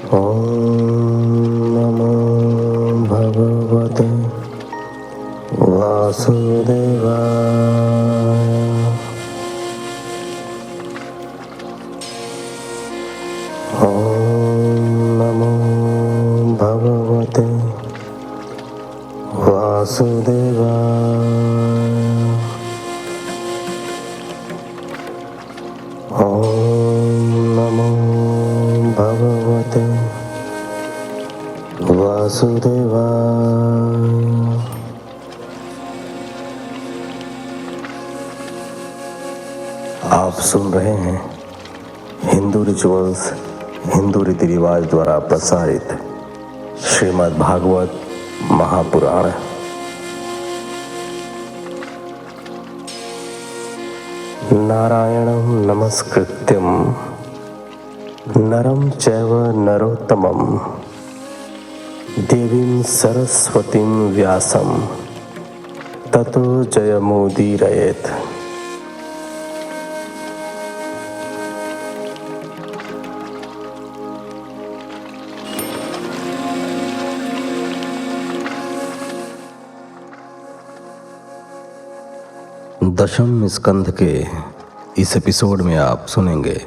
ॐ नमो भगवते वासुदेवाय। ॐ नमो भगवते वासुदेवाय। ॐ नमो भगवते वासुदेवाय। आप सुन रहे हैं हिंदू रिचुअल्स, हिंदू रीति रिवाज द्वारा प्रसारित श्रीमद् भागवत महापुराण। नारायणं नमस्कृत्यं नरं चैव नरोत्तमं देवीं सरस्वतीं व्यासं ततो जयमुदीरयेत्। दशम स्कंध के इस एपिसोड में आप सुनेंगे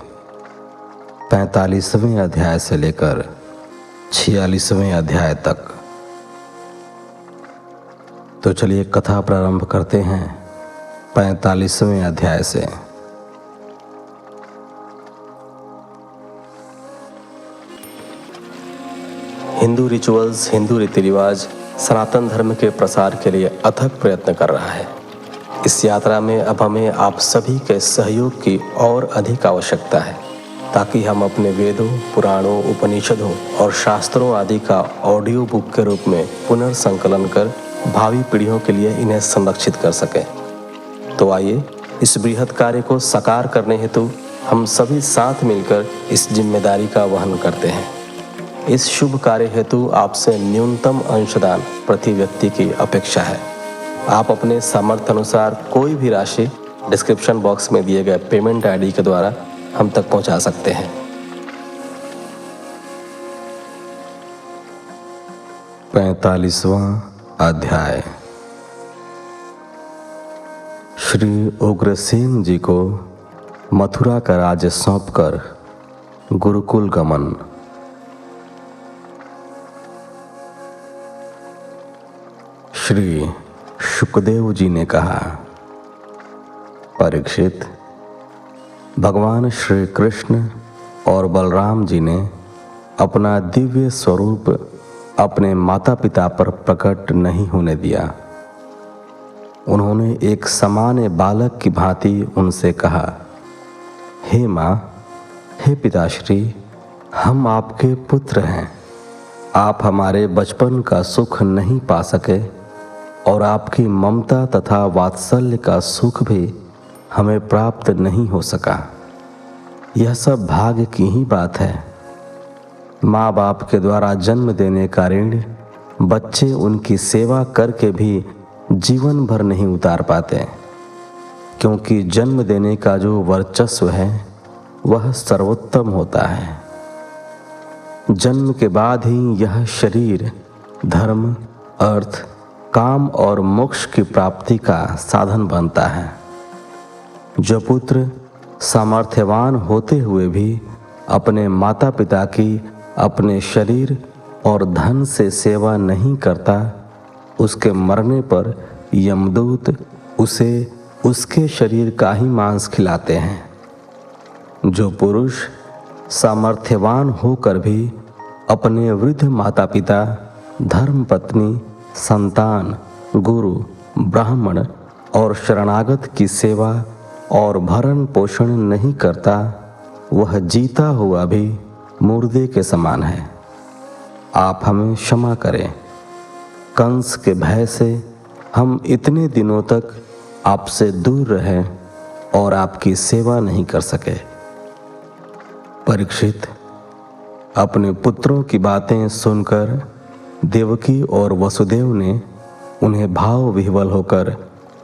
45वें अध्याय से लेकर 46वें अध्याय तक। तो चलिए कथा प्रारंभ करते हैं 45वें अध्याय से। हिंदू रिचुअल्स, हिंदू रीति रिवाज सनातन धर्म के प्रसार के लिए अथक प्रयत्न कर रहा है। इस यात्रा में अब हमें आप सभी के सहयोग की और अधिक आवश्यकता है, ताकि हम अपने वेदों, पुराणों, उपनिषदों और शास्त्रों आदि का ऑडियो बुक के रूप में पुनर्संकलन कर भावी पीढ़ियों के लिए इन्हें संरक्षित कर सकें। तो आइए इस बृहद कार्य को साकार करने हेतु हम सभी साथ मिलकर इस जिम्मेदारी का वहन करते हैं। इस शुभ कार्य हेतु आपसे न्यूनतम अंशदान प्रति व्यक्ति की अपेक्षा है। आप अपने सामर्थ्य अनुसार कोई भी राशि डिस्क्रिप्शन बॉक्स में दिए गए पेमेंट आईडी के द्वारा हम तक पहुंचा सकते हैं। 45वां अध्याय। श्री उग्रसेन जी को मथुरा का राज्य सौंपकर गुरुकुल गमन। श्री शुकदेव जी ने कहा, परीक्षित, भगवान श्री कृष्ण और बलराम जी ने अपना दिव्य स्वरूप अपने माता पिता पर प्रकट नहीं होने दिया। उन्होंने एक सामान्य बालक की भांति उनसे कहा, हे माँ, हे पिताश्री, हम आपके पुत्र हैं। आप हमारे बचपन का सुख नहीं पा सके और आपकी ममता तथा वात्सल्य का सुख भी हमें प्राप्त नहीं हो सका। यह सब भाग्य की ही बात है। माँ बाप के द्वारा जन्म देने का ऋण बच्चे उनकी सेवा करके भी जीवन भर नहीं उतार पाते, क्योंकि जन्म देने का जो वर्चस्व है वह सर्वोत्तम होता है। जन्म के बाद ही यह शरीर धर्म, अर्थ, काम और मोक्ष की प्राप्ति का साधन बनता है। जो पुत्र सामर्थ्यवान होते हुए भी अपने माता पिता की अपने शरीर और धन से सेवा नहीं करता, उसके मरने पर यमदूत उसे उसके शरीर का ही मांस खिलाते हैं। जो पुरुष सामर्थ्यवान होकर भी अपने वृद्ध माता पिता, धर्मपत्नी, संतान, गुरु, ब्राह्मण और शरणागत की सेवा और भरण पोषण नहीं करता, वह जीता हुआ भी मुर्दे के समान है। आप हमें क्षमा करें। कंस के भय से हम इतने दिनों तक आपसे दूर रहे और आपकी सेवा नहीं कर सके। परीक्षित, अपने पुत्रों की बातें सुनकर देवकी और वसुदेव ने उन्हें भाव विह्वल होकर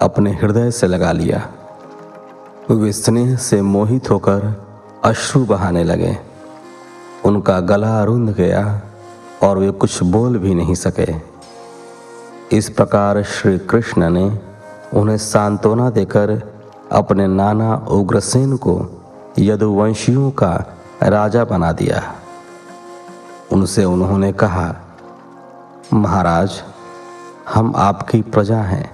अपने हृदय से लगा लिया। वे स्नेह से मोहित होकर अश्रु बहाने लगे। उनका गला रुंध गया और वे कुछ बोल भी नहीं सके। इस प्रकार श्री कृष्ण ने उन्हें सांत्वना देकर अपने नाना उग्रसेन को यदुवंशियों का राजा बना दिया। उनसे उन्होंने कहा, महाराज, हम आपकी प्रजा हैं,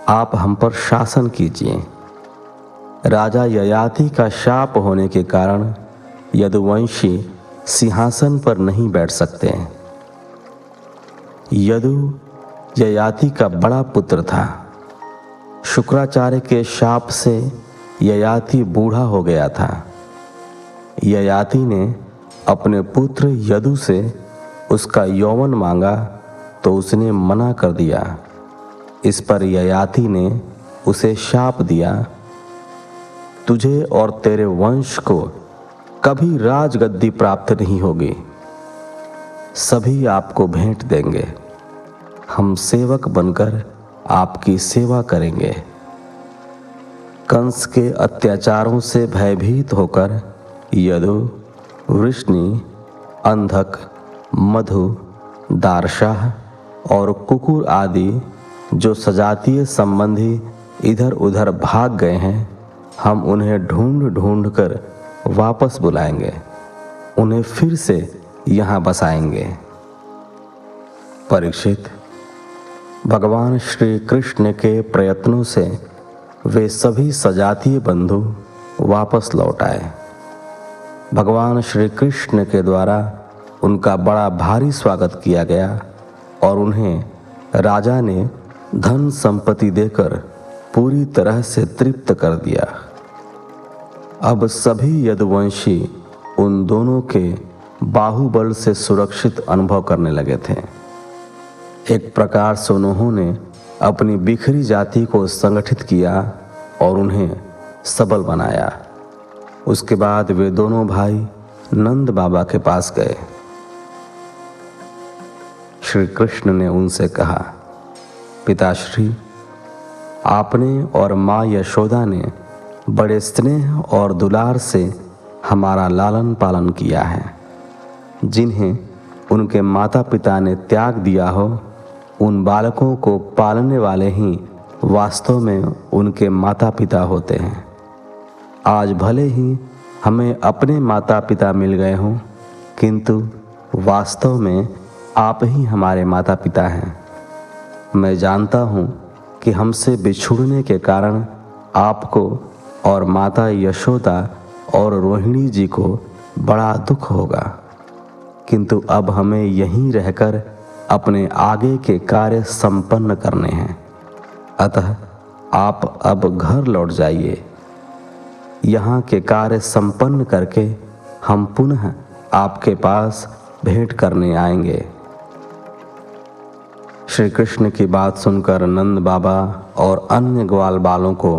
आप हम पर शासन कीजिए। राजा ययाति का शाप होने के कारण यदुवंशी सिंहासन पर नहीं बैठ सकते। यदु ययाति का बड़ा पुत्र था। शुक्राचार्य के शाप से ययाति बूढ़ा हो गया था। ययाति ने अपने पुत्र यदु से उसका यौवन मांगा तो उसने मना कर दिया। इस पर ययाति ने उसे शाप दिया, तुझे और तेरे वंश को कभी राजगद्दी प्राप्त नहीं होगी। सभी आपको भेंट देंगे, हम सेवक बनकर आपकी सेवा करेंगे। कंस के अत्याचारों से भयभीत होकर यदु, वृष्णि, अंधक, मधु, दारशाह और कुकुर आदि जो सजातीय संबंधी इधर उधर भाग गए हैं, हम उन्हें ढूंढ ढूंढ कर वापस बुलाएंगे, उन्हें फिर से यहाँ बसाएंगे। परीक्षित, भगवान श्री कृष्ण के प्रयत्नों से वे सभी सजातीय बंधु वापस लौट आए। भगवान श्री कृष्ण के द्वारा उनका बड़ा भारी स्वागत किया गया और उन्हें राजा ने धन संपत्ति देकर पूरी तरह से तृप्त कर दिया। अब सभी यदुवंशी उन दोनों के बाहुबल से सुरक्षित अनुभव करने लगे थे। एक प्रकार से उन्होंने अपनी बिखरी जाति को संगठित किया और उन्हें सबल बनाया। उसके बाद वे दोनों भाई नंद बाबा के पास गए। श्री कृष्ण ने उनसे कहा, पिताश्री, आपने और माँ यशोदा ने बड़े स्नेह और दुलार से हमारा लालन पालन किया है। जिन्हें उनके माता पिता ने त्याग दिया हो, उन बालकों को पालने वाले ही वास्तव में उनके माता पिता होते हैं। आज भले ही हमें अपने माता पिता मिल गए हों, किंतु वास्तव में आप ही हमारे माता पिता हैं। मैं जानता हूँ कि हमसे बिछुड़ने के कारण आपको और माता यशोदा और रोहिणी जी को बड़ा दुख होगा, किंतु अब हमें यहीं रहकर अपने आगे के कार्य संपन्न करने हैं। अतः आप अब घर लौट जाइए। यहाँ के कार्य संपन्न करके हम पुनः आपके पास भेंट करने आएंगे। श्री कृष्ण की बात सुनकर नंद बाबा और अन्य ग्वाल बालों को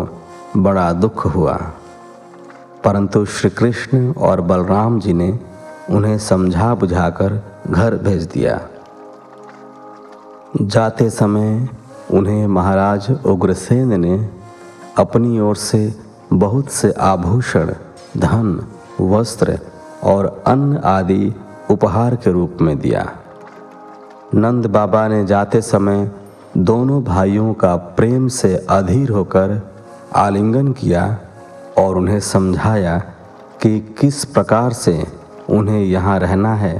बड़ा दुख हुआ, परंतु श्री कृष्ण और बलराम जी ने उन्हें समझा बुझाकर घर भेज दिया। जाते समय उन्हें महाराज उग्रसेन ने अपनी ओर से बहुत से आभूषण, धन, वस्त्र और अन्न आदि उपहार के रूप में दिया। नंद बाबा ने जाते समय दोनों भाइयों का प्रेम से अधीर होकर आलिंगन किया और उन्हें समझाया कि किस प्रकार से उन्हें यहाँ रहना है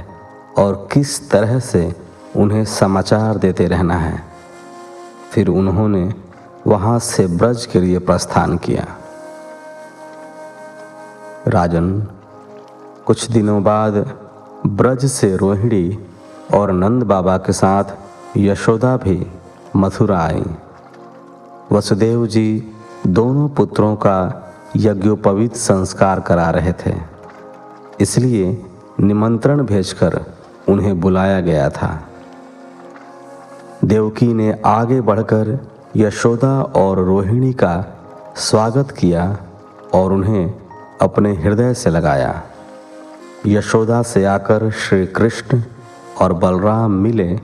और किस तरह से उन्हें समाचार देते रहना है। फिर उन्होंने वहाँ से ब्रज के लिए प्रस्थान किया। राजन, कुछ दिनों बाद ब्रज से रोहिणी और नंद बाबा के साथ यशोदा भी मथुरा आई। वसुदेव जी दोनों पुत्रों का यज्ञोपवीत संस्कार करा रहे थे, इसलिए निमंत्रण भेजकर उन्हें बुलाया गया था। देवकी ने आगे बढ़कर यशोदा और रोहिणी का स्वागत किया और उन्हें अपने हृदय से लगाया। यशोदा से आकर श्री कृष्ण और बलराम मिले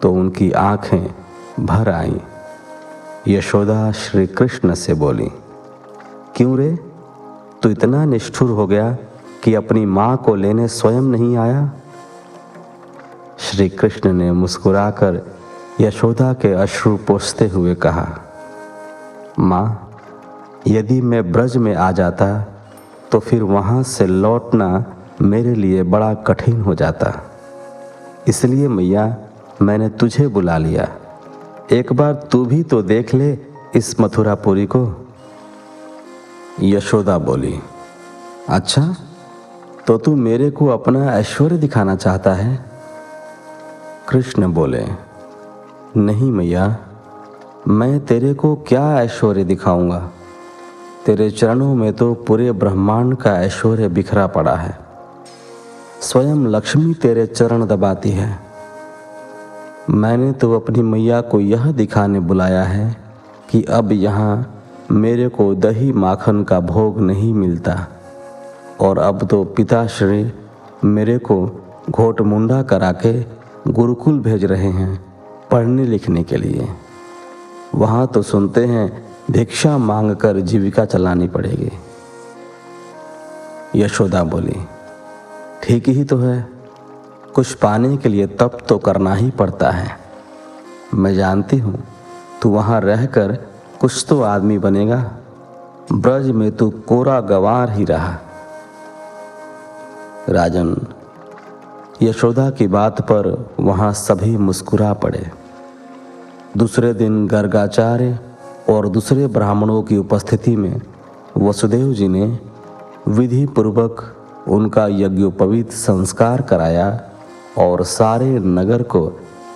तो उनकी आंखें भर आईं। यशोदा श्री कृष्ण से बोली, क्यों रे, तू इतना निष्ठुर हो गया कि अपनी मां को लेने स्वयं नहीं आया? श्री कृष्ण ने मुस्कुराकर यशोदा के अश्रु पोंछते हुए कहा, मां, यदि मैं ब्रज में आ जाता तो फिर वहां से लौटना मेरे लिए बड़ा कठिन हो जाता। इसलिए मैया, मैंने तुझे बुला लिया। एक बार तू भी तो देख ले इस मथुरापुरी को। यशोदा बोली, अच्छा, तो तू मेरे को अपना ऐश्वर्य दिखाना चाहता है? कृष्ण बोले, नहीं मैया, मैं तेरे को क्या ऐश्वर्य दिखाऊंगा? तेरे चरणों में तो पूरे ब्रह्मांड का ऐश्वर्य बिखरा पड़ा है। स्वयं लक्ष्मी तेरे चरण दबाती है। मैंने तो अपनी मैया को यह दिखाने बुलाया है कि अब यहाँ मेरे को दही माखन का भोग नहीं मिलता और अब तो पिताश्री मेरे को घोट मुंडा करा के गुरुकुल भेज रहे हैं पढ़ने लिखने के लिए। वहाँ तो सुनते हैं भिक्षा मांगकर जीविका चलानी पड़ेगी। यशोदा बोली, ठीक ही तो है, कुछ पाने के लिए तप तो करना ही पड़ता है। मैं जानती हूँ तू वहाँ रहकर कुछ तो आदमी बनेगा। ब्रज में तू कोरा गंवार ही रहा। राजन, यशोदा की बात पर वहाँ सभी मुस्कुरा पड़े। दूसरे दिन गर्गाचार्य और दूसरे ब्राह्मणों की उपस्थिति में वसुदेव जी ने विधि पूर्वक उनका यज्ञोपवीत संस्कार कराया और सारे नगर को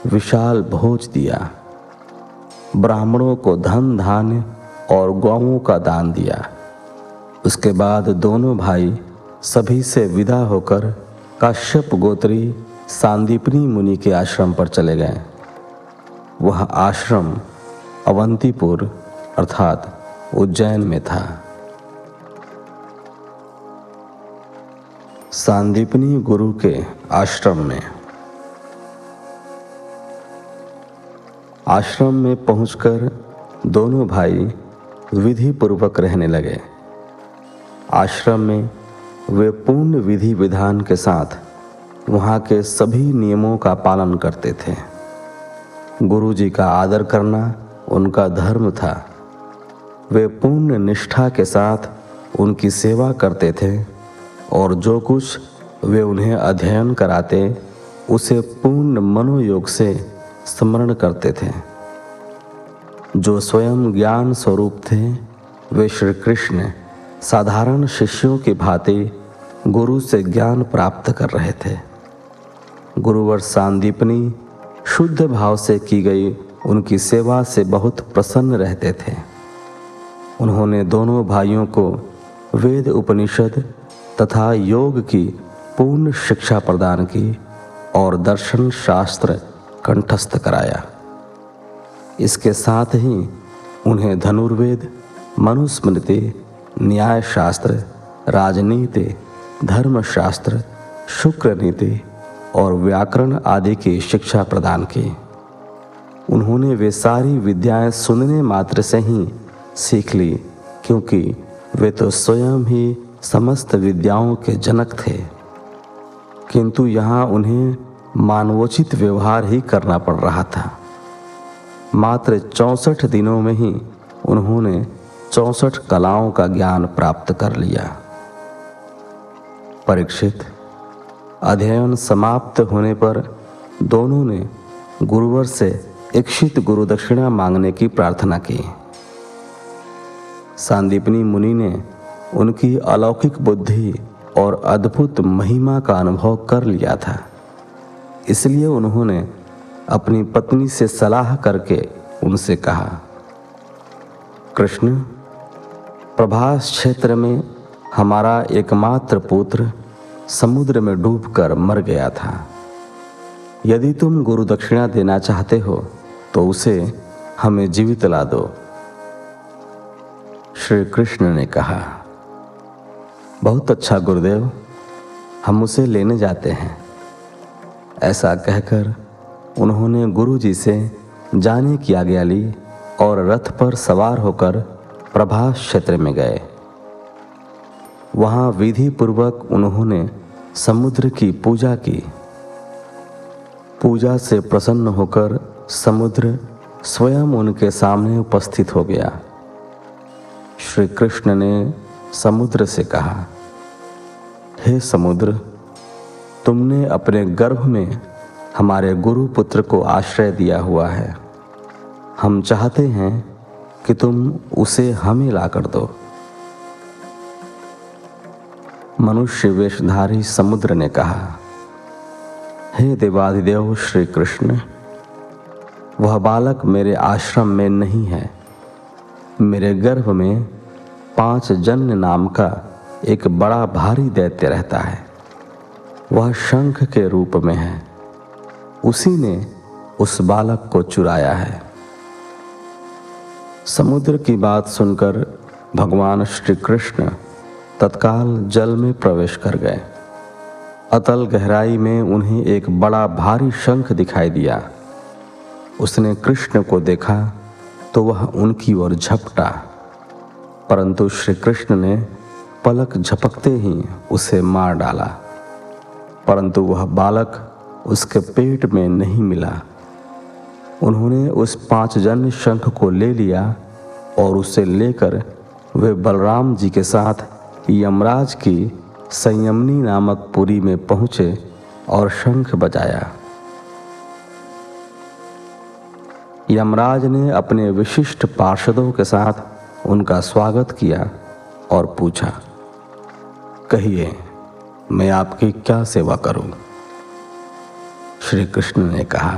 विशाल भोज दिया। ब्राह्मणों को धन धान्य और गौओं का दान दिया। उसके बाद दोनों भाई सभी से विदा होकर काश्यप गोत्री सांदीपनी मुनि के आश्रम पर चले गए। वह आश्रम अवंतीपुर अर्थात उज्जैन में था। सांदीपनी गुरु के आश्रम में पहुंचकर दोनों भाई विधि पूर्वक रहने लगे। आश्रम में वे पूर्ण विधि विधान के साथ वहाँ के सभी नियमों का पालन करते थे। गुरु जी का आदर करना उनका धर्म था। वे पूर्ण निष्ठा के साथ उनकी सेवा करते थे और जो कुछ वे उन्हें अध्ययन कराते उसे पूर्ण मनोयोग से स्मरण करते थे। जो स्वयं ज्ञान स्वरूप थे, वे श्री कृष्ण साधारण शिष्यों की भांति गुरु से ज्ञान प्राप्त कर रहे थे। गुरुवर सांदीपनी शुद्ध भाव से की गई उनकी सेवा से बहुत प्रसन्न रहते थे। उन्होंने दोनों भाइयों को वेद उपनिषद तथा योग की पूर्ण शिक्षा प्रदान की और दर्शन शास्त्र कंठस्थ कराया। इसके साथ ही उन्हें धनुर्वेद, मनुस्मृति, न्याय शास्त्र, राजनीति, धर्मशास्त्र, शुक्र नीति और व्याकरण आदि की शिक्षा प्रदान की। उन्होंने वे सारी विद्याएं सुनने मात्र से ही सीख ली, क्योंकि वे तो स्वयं ही समस्त विद्याओं के जनक थे। किंतु यहाँ उन्हें मानवोचित व्यवहार ही करना पड़ रहा था। मात्र 64 दिनों में ही उन्होंने 64 कलाओं का ज्ञान प्राप्त कर लिया। परीक्षित, अध्ययन समाप्त होने पर दोनों ने गुरुवर से इच्छित गुरु दक्षिणा मांगने की प्रार्थना की। सांदीपनी मुनि ने उनकी अलौकिक बुद्धि और अद्भुत महिमा का अनुभव कर लिया था। इसलिए उन्होंने अपनी पत्नी से सलाह करके उनसे कहा, कृष्ण, प्रभास क्षेत्र में हमारा एकमात्र पुत्र समुद्र में डूबकर मर गया था। यदि तुम गुरु दक्षिणा देना चाहते हो तो उसे हमें जीवित ला दो। श्री कृष्ण ने कहा, बहुत अच्छा गुरुदेव, हम उसे लेने जाते हैं। ऐसा कहकर उन्होंने गुरु जी से जाने की आज्ञा ली और रथ पर सवार होकर प्रभास क्षेत्र में गए। वहाँ विधि पूर्वक उन्होंने समुद्र की पूजा की। पूजा से प्रसन्न होकर समुद्र स्वयं उनके सामने उपस्थित हो गया। श्री कृष्ण ने समुद्र से कहा, हे समुद्र, तुमने अपने गर्भ में हमारे गुरु पुत्र को आश्रय दिया हुआ है। हम चाहते हैं कि तुम उसे हमें ला कर दो। मनुष्य वेशधारी समुद्र ने कहा, हे देवाधिदेव श्री कृष्ण, वह बालक मेरे आश्रम में नहीं है। मेरे गर्भ में पांचजन्य नाम का एक बड़ा भारी दैत्य रहता है। वह शंख के रूप में है। उसी ने उस बालक को चुराया है। समुद्र की बात सुनकर भगवान श्री कृष्ण तत्काल जल में प्रवेश कर गए। अतल गहराई में उन्हें एक बड़ा भारी शंख दिखाई दिया। उसने कृष्ण को देखा तो वह उनकी ओर झपटा, परंतु श्री कृष्ण ने पलक झपकते ही उसे मार डाला। परंतु वह बालक उसके पेट में नहीं मिला। उन्होंने उस पांचजन्य शंख को ले लिया और उसे लेकर वे बलराम जी के साथ यमराज की संयमनी नामक पुरी में पहुंचे और शंख बजाया। यमराज ने अपने विशिष्ट पार्षदों के साथ उनका स्वागत किया और पूछा, कहिए, मैं आपकी क्या सेवा करूं? श्री कृष्ण ने कहा,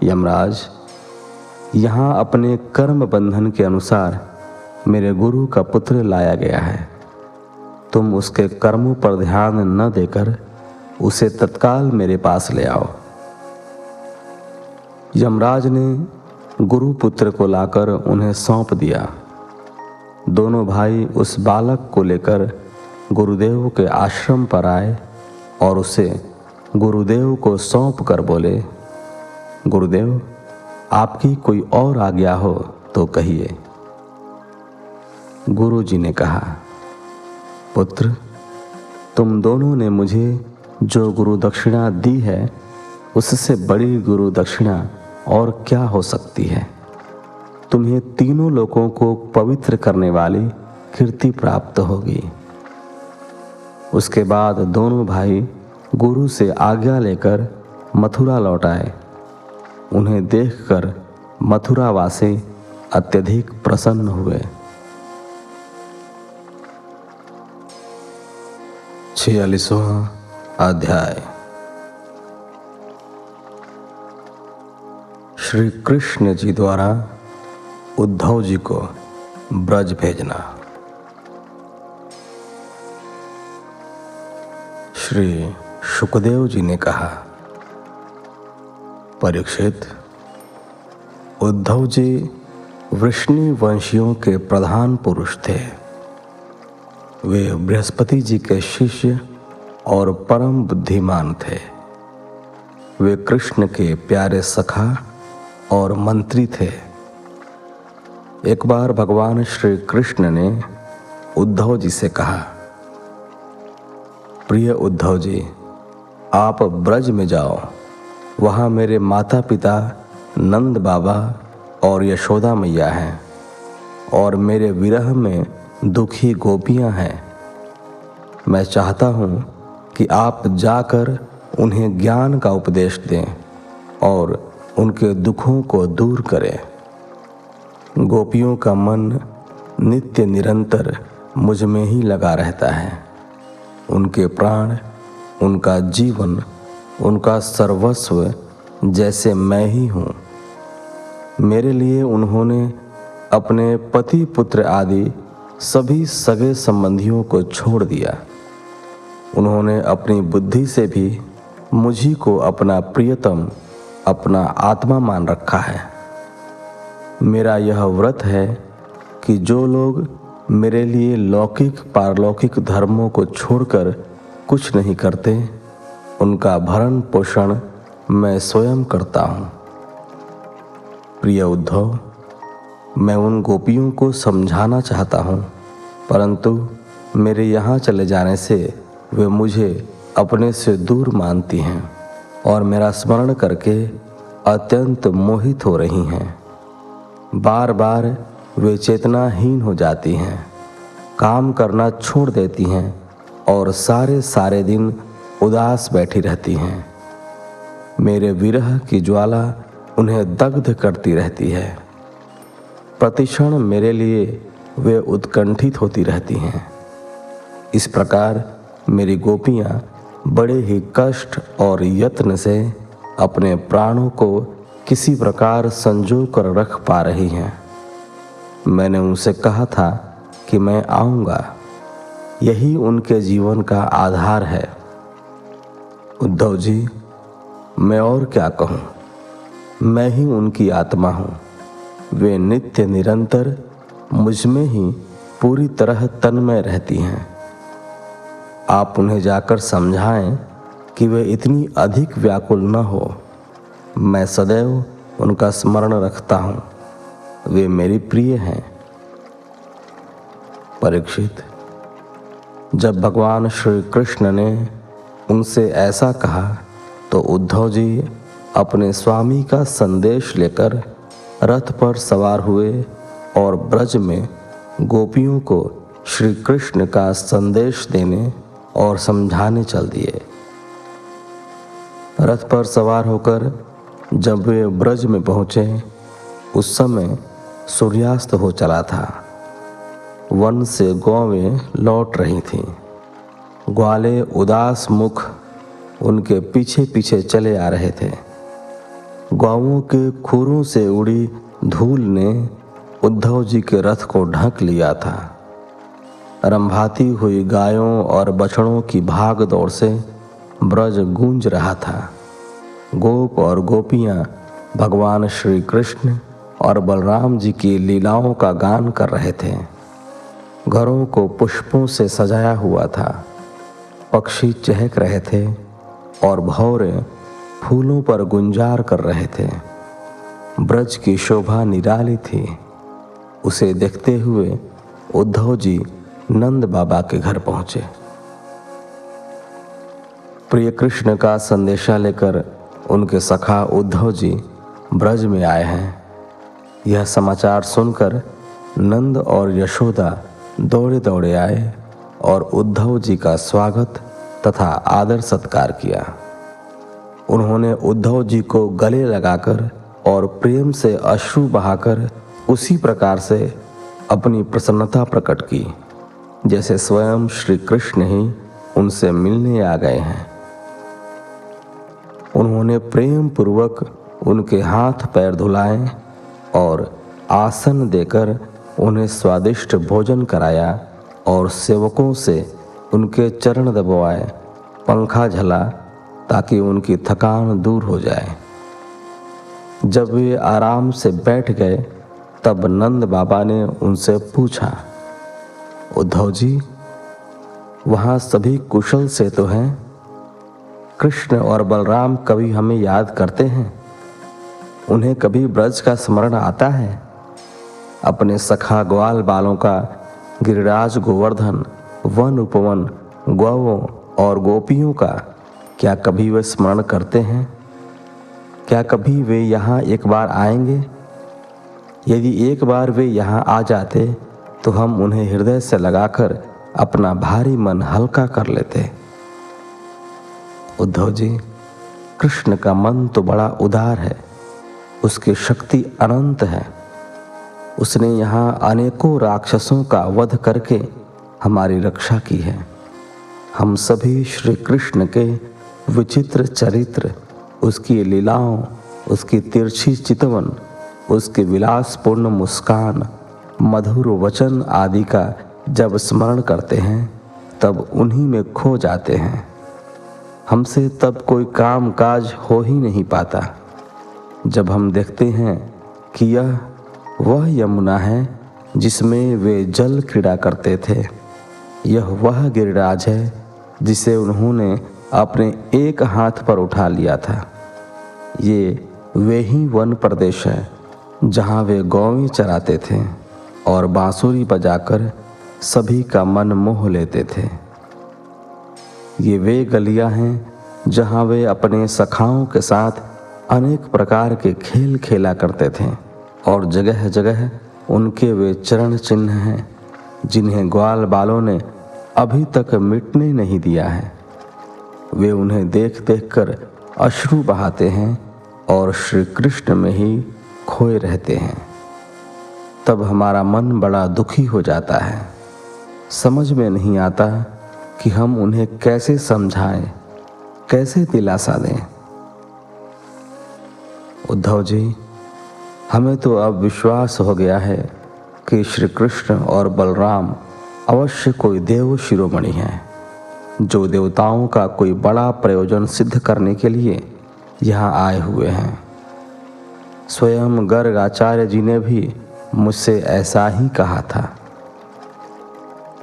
यमराज, यहाँ अपने कर्म बंधन के अनुसार मेरे गुरु का पुत्र लाया गया है। तुम उसके कर्मों पर ध्यान न देकर उसे तत्काल मेरे पास ले आओ। यमराज ने गुरु पुत्र को लाकर उन्हें सौंप दिया। दोनों भाई उस बालक को लेकर गुरुदेव के आश्रम पर आए और उसे गुरुदेव को सौंप कर बोले, गुरुदेव, आपकी कोई और आज्ञा हो तो कहिए। गुरु जी ने कहा, पुत्र, तुम दोनों ने मुझे जो गुरु दक्षिणा दी है उससे बड़ी गुरु दक्षिणा और क्या हो सकती है। तुम्हें तीनों लोगों को पवित्र करने वाली कीर्ति प्राप्त होगी। उसके बाद दोनों भाई गुरु से आज्ञा लेकर मथुरा लौट आए। उन्हें देखकर मथुरावासी अत्यधिक प्रसन्न हुए। 46वां अध्याय। श्री कृष्ण जी द्वारा उद्धव जी को ब्रज भेजना। श्री शुकदेव जी ने कहा, परीक्षित, उद्धव जी वृष्णि वंशियों के प्रधान पुरुष थे। वे बृहस्पति जी के शिष्य और परम बुद्धिमान थे। वे कृष्ण के प्यारे सखा और मंत्री थे। एक बार भगवान श्री कृष्ण ने उद्धव जी से कहा, प्रिय उद्धव जी, आप ब्रज में जाओ। वहाँ मेरे माता पिता नंद बाबा और यशोदा मैया हैं और मेरे विरह में दुखी गोपियां हैं। मैं चाहता हूँ कि आप जाकर उन्हें ज्ञान का उपदेश दें और उनके दुखों को दूर करें। गोपियों का मन नित्य निरंतर मुझ में ही लगा रहता है। उनके प्राण, उनका जीवन, उनका सर्वस्व जैसे मैं ही हूँ। मेरे लिए उन्होंने अपने पति पुत्र आदि सभी सगे संबंधियों को छोड़ दिया। उन्होंने अपनी बुद्धि से भी मुझी को अपना प्रियतम, अपना आत्मा मान रखा है। मेरा यह व्रत है कि जो लोग मेरे लिए लौकिक पारलौकिक धर्मों को छोड़कर कुछ नहीं करते, उनका भरण पोषण मैं स्वयं करता हूँ। प्रिय उद्धव, मैं उन गोपियों को समझाना चाहता हूँ, परंतु मेरे यहाँ चले जाने से वे मुझे अपने से दूर मानती हैं और मेरा स्मरण करके अत्यंत मोहित हो रही हैं। बार बार वे चेतनाहीन हो जाती हैं, काम करना छोड़ देती हैं और सारे सारे दिन उदास बैठी रहती हैं। मेरे विरह की ज्वाला उन्हें दग्ध करती रहती है। प्रतिक्षण मेरे लिए वे उत्कंठित होती रहती हैं। इस प्रकार मेरी गोपियाँ बड़े ही कष्ट और यत्न से अपने प्राणों को किसी प्रकार संजो कर रख पा रही हैं। मैंने उनसे कहा था कि मैं आऊँगा, यही उनके जीवन का आधार है। उद्धव जी, मैं और क्या कहूँ, मैं ही उनकी आत्मा हूँ। वे नित्य निरंतर मुझ में ही पूरी तरह तन्मय रहती हैं। आप उन्हें जाकर समझाएं कि वे इतनी अधिक व्याकुल न हो। मैं सदैव उनका स्मरण रखता हूँ, वे मेरी प्रिय हैं। परीक्षित, जब भगवान श्री कृष्ण ने उनसे ऐसा कहा तो उद्धव जी अपने स्वामी का संदेश लेकर रथ पर सवार हुए और ब्रज में गोपियों को श्री कृष्ण का संदेश देने और समझाने चल दिए। रथ पर सवार होकर जब वे ब्रज में पहुँचे, उस समय सूर्यास्त हो चला था। वन से गौवें लौट रही थीं। ग्वाले उदास मुख उनके पीछे पीछे चले आ रहे थे। गौओं के खुरों से उड़ी धूल ने उद्धव जी के रथ को ढक लिया था। रंभाती हुई गायों और बछड़ों की भाग दौड़ से ब्रज गूंज रहा था। गोप और गोपियां भगवान श्री कृष्ण और बलराम जी की लीलाओं का गान कर रहे थे। घरों को पुष्पों से सजाया हुआ था। पक्षी चहक रहे थे और भौरे फूलों पर गुंजार कर रहे थे। ब्रज की शोभा निराली थी। उसे देखते हुए उद्धव जी नंद बाबा के घर पहुंचे। प्रिय कृष्ण का संदेशा लेकर उनके सखा उद्धव जी ब्रज में आए हैं। यह समाचार सुनकर नंद और यशोदा दौड़े दौड़े आए और उद्धव जी का स्वागत तथा आदर सत्कार किया। उन्होंने उद्धव जी को गले लगाकर और प्रेम से अश्रु बहाकर उसी प्रकार से अपनी प्रसन्नता प्रकट की जैसे स्वयं श्री कृष्ण ही उनसे मिलने आ गए हैं। उन्होंने प्रेम पूर्वक उनके हाथ पैर धुलाए और आसन देकर उन्हें स्वादिष्ट भोजन कराया और सेवकों से उनके चरण दबवाए, पंखा झला ताकि उनकी थकान दूर हो जाए। जब वे आराम से बैठ गए तब नंद बाबा ने उनसे पूछा, उद्धव जी, वहाँ सभी कुशल से तो हैं? कृष्ण और बलराम कभी हमें याद करते हैं? उन्हें कभी ब्रज का स्मरण आता है? अपने सखा ग्वाल बालों का गिरिराज गोवर्धन, वन उपवन, गौओं और गोपियों का क्या कभी वे स्मरण करते हैं? क्या कभी वे यहाँ एक बार आएंगे? यदि एक बार वे यहाँ आ जाते तो हम उन्हें हृदय से लगाकर अपना भारी मन हल्का कर लेते। उद्धव जी, कृष्ण का मन तो बड़ा उदार है, उसकी शक्ति अनंत है। उसने यहाँ अनेकों राक्षसों का वध करके हमारी रक्षा की है। हम सभी श्री कृष्ण के विचित्र चरित्र, उसकी लीलाओं, उसकी तिरछी चितवन, उसके विलासपूर्ण मुस्कान, मधुर वचन आदि का जब स्मरण करते हैं तब उन्हीं में खो जाते हैं। हमसे तब कोई काम काज हो ही नहीं पाता जब हम देखते हैं कि यह वह यमुना है जिसमें वे जल क्रीड़ा करते थे। यह वह गिरिराज है जिसे उन्होंने अपने एक हाथ पर उठा लिया था। ये वे ही वन प्रदेश है जहाँ वे गौवें चराते थे और बांसुरी बजाकर सभी का मन मोह लेते थे। ये वे गलियां हैं जहां वे अपने सखाओं के साथ अनेक प्रकार के खेल खेला करते थे, और जगह जगह उनके वे चरण चिन्ह हैं जिन्हें ग्वाल बालों ने अभी तक मिटने नहीं दिया है। वे उन्हें देख देख कर अश्रु बहाते हैं और श्री कृष्ण में ही खोए रहते हैं। तब हमारा मन बड़ा दुखी हो जाता है। समझ में नहीं आता कि हम उन्हें कैसे समझाएं, कैसे दिलासा दें। उद्धव जी, हमें तो अब विश्वास हो गया है कि श्री कृष्ण और बलराम अवश्य कोई देव शिरोमणि हैं, जो देवताओं का कोई बड़ा प्रयोजन सिद्ध करने के लिए यहाँ आए हुए हैं। स्वयं गर्ग आचार्य जी ने भी मुझसे ऐसा ही कहा था।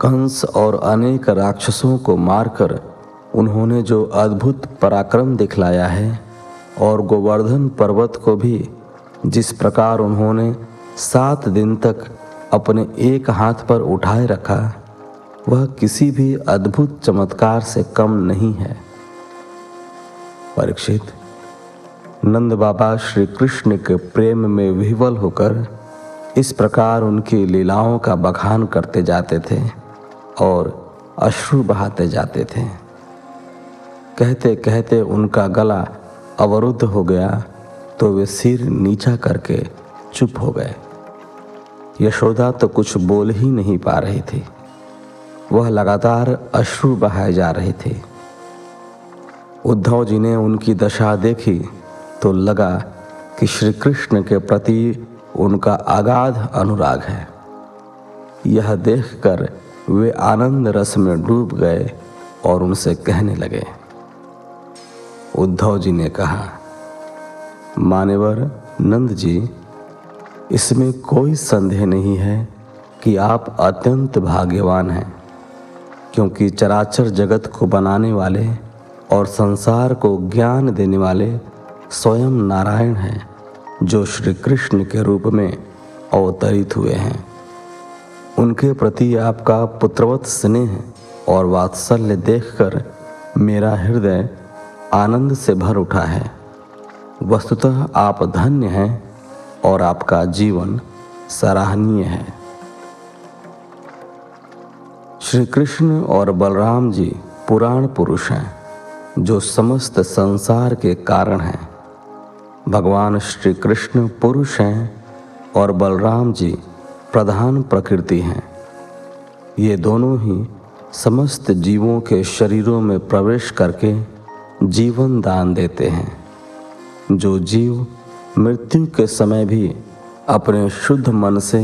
कंस और अनेक राक्षसों को मारकर उन्होंने जो अद्भुत पराक्रम दिखलाया है, और गोवर्धन पर्वत को भी जिस प्रकार उन्होंने 7 दिन तक अपने एक हाथ पर उठाए रखा, वह किसी भी अद्भुत चमत्कार से कम नहीं है। परीक्षित, नंद बाबा श्री कृष्ण के प्रेम में विह्वल होकर इस प्रकार उनकी लीलाओं का बखान करते जाते थे और अश्रु बहाते जाते थे। कहते कहते उनका गला अवरुद्ध हो गया तो वे सिर नीचा करके चुप हो गए। यशोदा तो कुछ बोल ही नहीं पा रही थी, वह लगातार अश्रु बहाए जा रही थी। उद्धव जी ने उनकी दशा देखी तो लगा कि श्री कृष्ण के प्रति उनका अगाध अनुराग है। यह देखकर वे आनंद रस में डूब गए और उनसे कहने लगे। उद्धव जी ने कहा, मान्यवर नंद जी, इसमें कोई संदेह नहीं है कि आप अत्यंत भाग्यवान हैं, क्योंकि चराचर जगत को बनाने वाले और संसार को ज्ञान देने वाले स्वयं नारायण हैं, जो श्री कृष्ण के रूप में अवतरित हुए हैं। उनके प्रति आपका पुत्रवत स्नेह और वात्सल्य देखकर मेरा हृदय आनंद से भर उठा है। वस्तुतः आप धन्य हैं और आपका जीवन सराहनीय है। श्री कृष्ण और बलराम जी पुराण पुरुष हैं, जो समस्त संसार के कारण हैं। भगवान श्री कृष्ण पुरुष हैं और बलराम जी प्रधान प्रकृति हैं। ये दोनों ही समस्त जीवों के शरीरों में प्रवेश करके जीवन दान देते हैं। जो जीव मृत्यु के समय भी अपने शुद्ध मन से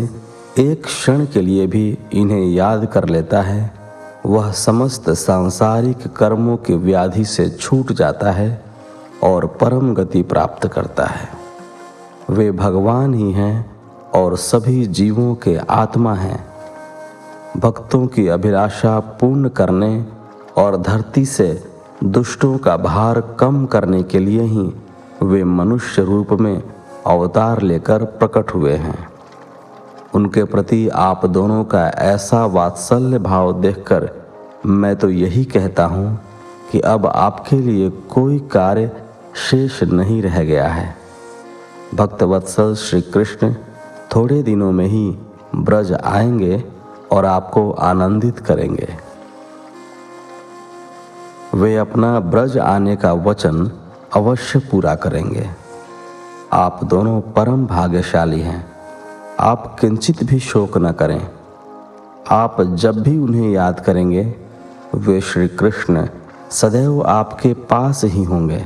एक क्षण के लिए भी इन्हें याद कर लेता है, वह समस्त सांसारिक कर्मों की व्याधि से छूट जाता है और परम गति प्राप्त करता है। वे भगवान ही हैं और सभी जीवों के आत्मा हैं। भक्तों की अभिलाषा पूर्ण करने और धरती से दुष्टों का भार कम करने के लिए ही वे मनुष्य रूप में अवतार लेकर प्रकट हुए हैं। उनके प्रति आप दोनों का ऐसा वात्सल्य भाव देखकर मैं तो यही कहता हूँ कि अब आपके लिए कोई कार्य शेष नहीं रह गया है। भक्तवत्सल श्री कृष्ण थोड़े दिनों में ही ब्रज आएंगे और आपको आनंदित करेंगे। वे अपना ब्रज आने का वचन अवश्य पूरा करेंगे। आप दोनों परम भाग्यशाली हैं। आप किंचित भी शोक न करें। आप जब भी उन्हें याद करेंगे, वे श्री कृष्ण सदैव आपके पास ही होंगे।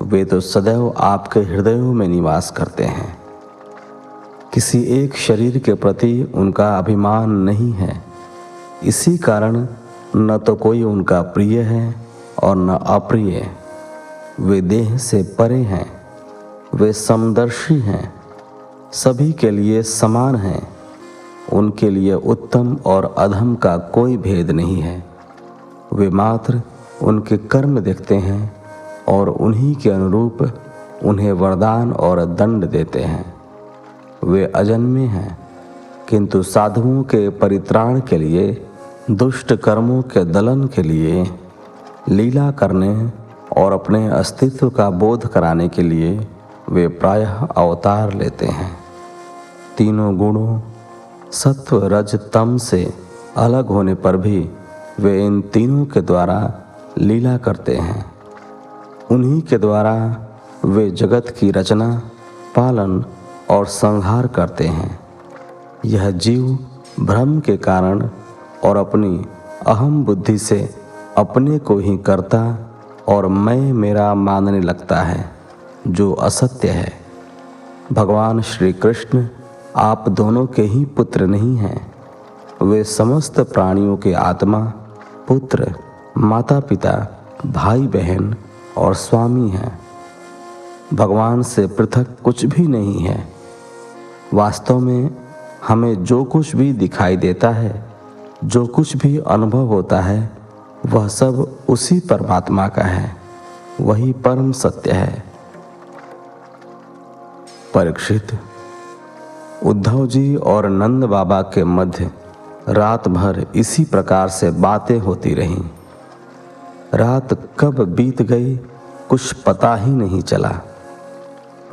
वे तो सदैव आपके हृदयों में निवास करते हैं। किसी एक शरीर के प्रति उनका अभिमान नहीं है। इसी कारण न तो कोई उनका प्रिय है और न अप्रिय। वे देह से परे हैं। वे समदर्शी हैं, सभी के लिए समान हैं। उनके लिए उत्तम और अधम का कोई भेद नहीं है। वे मात्र उनके कर्म देखते हैं और उन्हीं के अनुरूप उन्हें वरदान और दंड देते हैं। वे अजन्मे हैं किंतु साधुओं के परित्राण के लिए, दुष्ट कर्मों के दलन के लिए, लीला करने और अपने अस्तित्व का बोध कराने के लिए वे प्रायः अवतार लेते हैं। तीनों गुणों सत्व रज तम से अलग होने पर भी वे इन तीनों के द्वारा लीला करते हैं। उन्हीं के द्वारा वे जगत की रचना, पालन और संहार करते हैं। यह जीव भ्रम के कारण और अपनी अहम बुद्धि से अपने को ही करता और मैं मेरा मानने लगता है, जो असत्य है। भगवान श्री कृष्ण आप दोनों के ही पुत्र नहीं हैं। वे समस्त प्राणियों के आत्मा, पुत्र, माता पिता, भाई बहन और स्वामी हैं। भगवान से पृथक कुछ भी नहीं है। वास्तव में हमें जो कुछ भी दिखाई देता है, जो कुछ भी अनुभव होता है, वह सब उसी परमात्मा का है। वही परम सत्य है। परीक्षित, उद्धव जी और नंद बाबा के मध्य रात भर इसी प्रकार से बातें होती रहीं। रात कब बीत गई कुछ पता ही नहीं चला।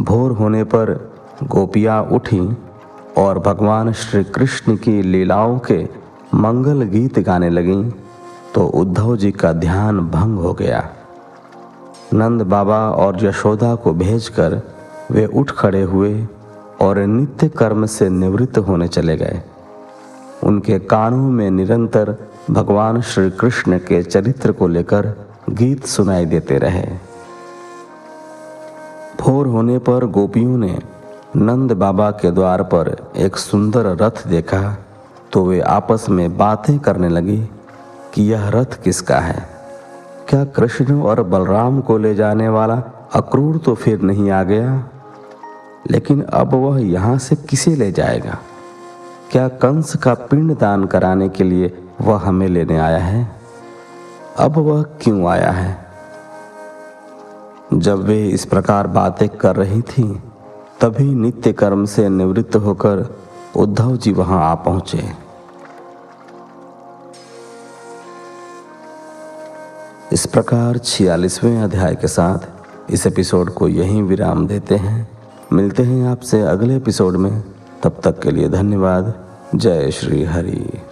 भोर होने पर गोपियाँ उठीं और भगवान श्री कृष्ण की लीलाओं के मंगल गीत गाने लगीं तो उद्धव जी का ध्यान भंग हो गया। नंद बाबा और यशोदा को भेजकर वे उठ खड़े हुए और नित्य कर्म से निवृत्त होने चले गए। उनके कानों में निरंतर भगवान श्री कृष्ण के चरित्र को लेकर गीत सुनाई देते रहे। भोर होने पर गोपियों ने नंद बाबा के द्वार पर एक सुंदर रथ देखा तो वे आपस में बातें करने लगी कि यह रथ किसका है। क्या कृष्ण और बलराम को ले जाने वाला अक्रूर तो फिर नहीं आ गया? लेकिन अब वह यहाँ से किसे ले जाएगा? क्या कंस का पिंड दान कराने के लिए वह हमें लेने आया है? अब वह क्यों आया है? जब वे इस प्रकार बातें कर रही थीं, तभी नित्य कर्म से निवृत्त होकर उद्धव जी वहां आ पहुंचे। इस प्रकार 46वें अध्याय के साथ इस एपिसोड को यहीं विराम देते हैं। मिलते हैं आपसे अगले एपिसोड में। तब तक के लिए धन्यवाद। जय श्री हरि।